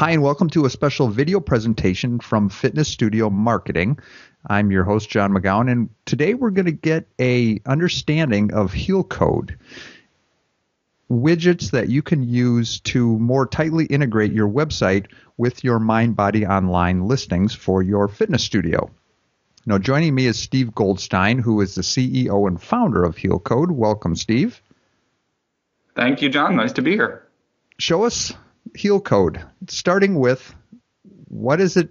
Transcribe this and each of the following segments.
Hi, and welcome to a special video presentation from Fitness Studio Marketing. I'm your host, John McGowan, and today we're going to get a understanding of Healcode, widgets that you can use to more tightly integrate your website with your Mind Body Online listings for your fitness studio. Now, joining me is Steve Goldstein, who is the CEO and founder of Healcode. Welcome, Steve. Thank you, John. Nice to be here. Show us Healcode, starting with what is it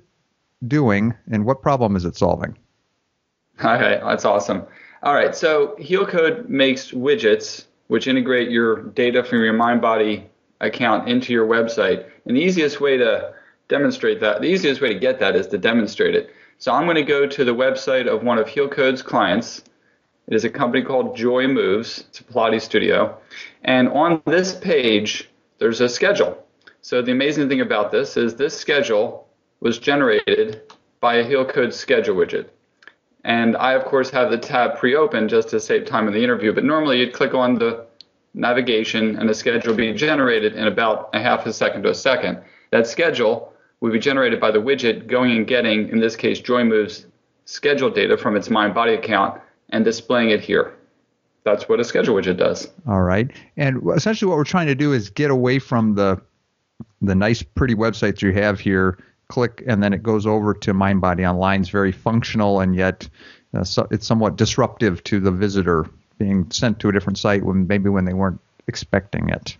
doing and what problem is it solving? Okay, that's awesome. All right, so Healcode makes widgets which integrate your data from your MindBody account into your website. And the easiest way to demonstrate that, the easiest way to get that is to demonstrate it. So I'm going to go to the website of one of Healcode's clients. It is a company called Joy Moves. It's a Pilates studio. And on this page, there's a schedule. So the amazing thing about this is this schedule was generated by a Healcode schedule widget. And I, of course, have the tab pre-opened just to save time in the interview. But normally you'd click on the navigation and the schedule will be generated in about a half a second to a second. That schedule will be generated by the widget going and getting, in this case, Joy Moves schedule data from its MindBody account and displaying it here. That's what a schedule widget does. All right. And essentially what we're trying to do is get away from the nice, pretty websites you have here, click, and then it goes over to MindBody Online. It's very functional, and yet it's somewhat disruptive to the visitor being sent to a different site when they weren't expecting it.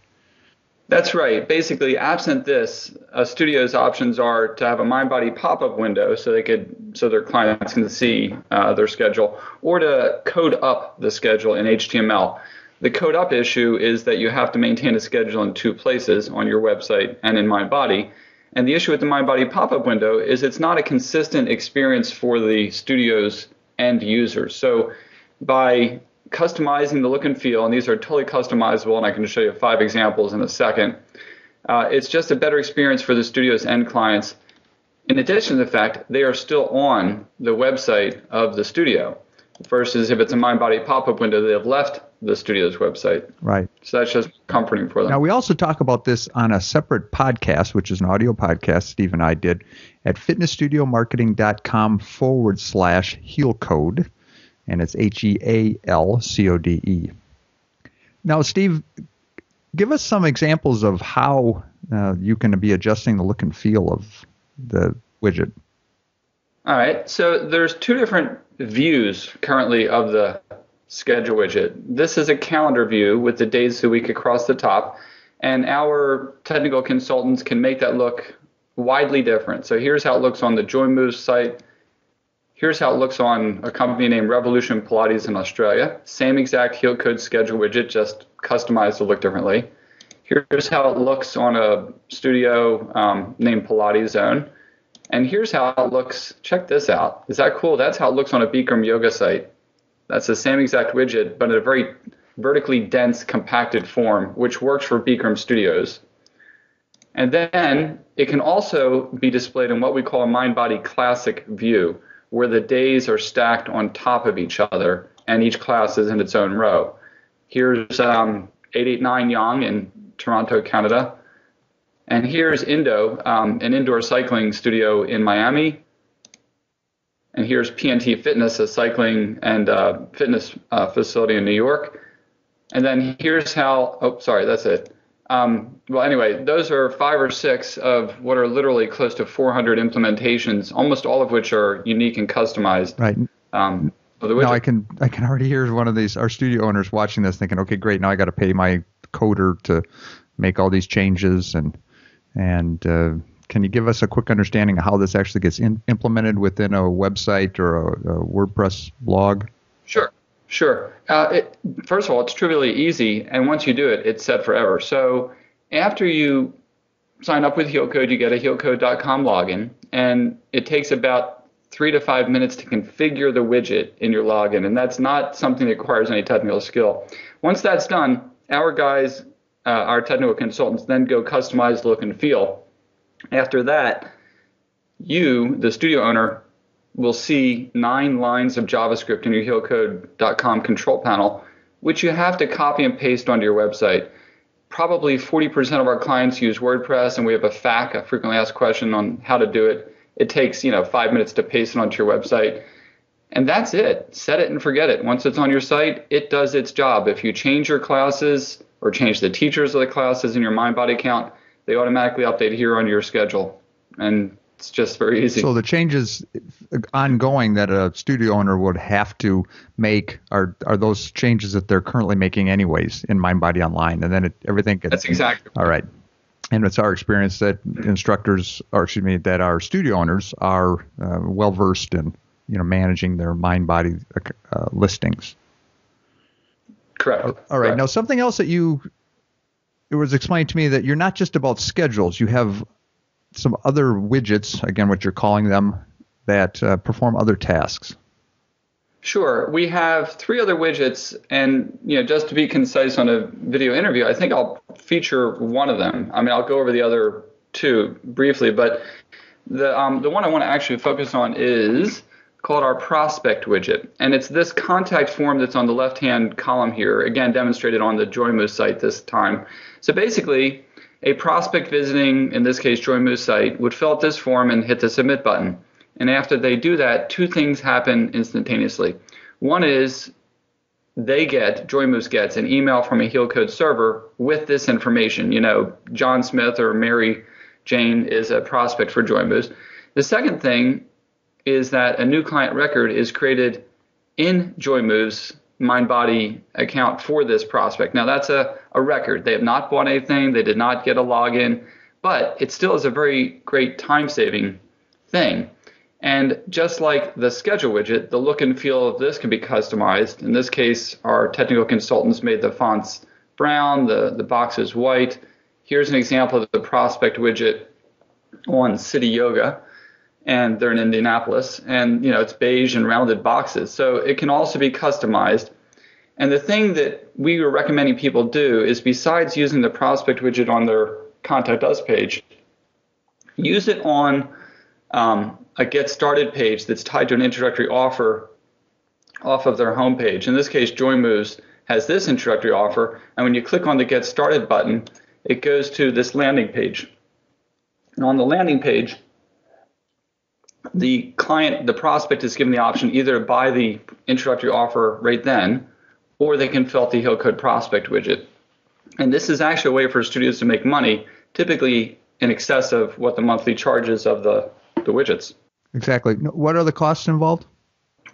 That's right. Basically, absent this, a studio's options are to have a MindBody pop-up window so their clients can see their schedule, or to code up the schedule in HTML. The code up issue is that you have to maintain a schedule in two places, on your website and in MindBody. And the issue with the MindBody pop-up window is it's not a consistent experience for the studio's end users. So by customizing the look and feel, and these are totally customizable, and I can show you 5 examples in a second, it's just a better experience for the studio's end clients. In addition to the fact they are still on the website of the studio, versus if it's a MindBody pop-up window, they have left the studio's website. Right. So that's just comforting for them. Now, we also talk about this on a separate podcast, which is an audio podcast Steve and I did, at fitnessstudiomarketing.com/Healcode, and it's HEALCODE. Now, Steve, give us some examples of how you can be adjusting the look and feel of the widget. All right. So there's 2 different views currently of the schedule widget. This is a calendar view with the days of the week across the top, and our technical consultants can make that look widely different. So here's how it looks on the Joy Moves site. Here's how it looks on a company named Revolution Pilates in Australia. Same exact Healcode schedule widget, just customized to look differently. Here's how it looks on a studio named Pilates Zone. And here's how it looks. Check this out. Is that cool? That's how it looks on a Bikram yoga site. That's the same exact widget, but in a very vertically dense, compacted form, which works for Bikram studios. And then it can also be displayed in what we call a MindBody classic view, where the days are stacked on top of each other, and each class is in its own row. Here's 889 Yang in Toronto, Canada. And here's Indo, an indoor cycling studio in Miami. And here's PNT Fitness, a cycling and fitness facility in New York. And then here's how, that's it. Well, anyway, those are 5 or 6 of what are literally close to 400 implementations, almost all of which are unique and customized. Right. Now I can already hear one of these, our studio owners watching this thinking, okay, great, now I got to pay my coder to make all these changes. And can you give us a quick understanding of how this actually gets implemented within a website or a WordPress blog? Sure. First of all, it's trivially easy, and once you do it, it's set forever. So after you sign up with Healcode, you get a healcode.com login, and it takes about 3 to 5 minutes to configure the widget in your login, and that's not something that requires any technical skill. Once that's done, our guys, our technical consultants, then go customize the look and feel. After that, you, the studio owner, will see 9 lines of JavaScript in your Healcode.com control panel, which you have to copy and paste onto your website. probably 40% of our clients use WordPress, and we have a FAQ, a frequently asked question, on how to do it. It takes 5 minutes to paste it onto your website. And that's it. Set it and forget it. Once it's on your site, it does its job. If you change your classes or change the teachers of the classes in your MindBody account, they automatically update here on your schedule. And it's just very easy. So the changes ongoing that a studio owner would have to make are those changes that they're currently making anyways in MindBody Online, and then everything gets... That's exactly all right. And it's our experience that that our studio owners are well versed in managing their MindBody listings. Correct. All right. Correct. Now, something else that it was explained to me that you're not just about schedules. You have some other widgets, again, what you're calling them, that perform other tasks. Sure. We have 3 other widgets, and just to be concise on a video interview, I think I'll feature one of them. I mean, I'll go over the other 2 briefly, but the one I want to actually focus on is called our prospect widget, and it's this contact form that's on the left-hand column here, again demonstrated on the JoyMoose site this time. So basically, a prospect visiting, in this case, JoyMoose site, would fill out this form and hit the submit button. And after they do that, 2 things happen instantaneously. One is JoyMoose gets an email from a Healcode server with this information. John Smith or Mary Jane is a prospect for JoyMoose. The second thing is that a new client record is created in JoyMoose's MindBody account for this prospect. Now, that's a record. They have not bought anything. They did not get a login, but it still is a very great time-saving thing. And just like the schedule widget, the look and feel of this can be customized. In this case, our technical consultants made the fonts brown, the boxes white. Here's an example of the prospect widget on City Yoga, and they're in Indianapolis, and it's beige and rounded boxes. So it can also be customized. And the thing that we were recommending people do is, besides using the prospect widget on their Contact Us page, use it on a Get Started page that's tied to an introductory offer off of their homepage. In this case, JoyMoose has this introductory offer, and when you click on the Get Started button, it goes to this landing page. And on the landing page, the prospect is given the option either to buy the introductory offer right then, or they can fill out the Healcode prospect widget. And this is actually a way for studios to make money, typically in excess of what the monthly charges of the widgets. Exactly. What are the costs involved?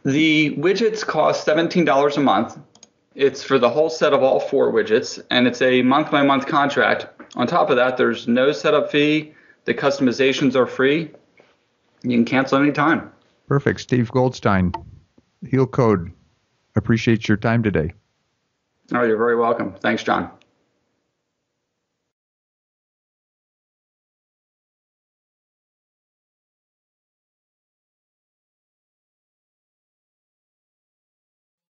The widgets cost $17 a month. It's for the whole set of all 4 widgets, and it's a month-by-month contract. On top of that, there's no setup fee. The customizations are free. You can cancel any time. Perfect. Steve Goldstein, Healcode. Appreciate your time today. Oh, you're very welcome. Thanks, John.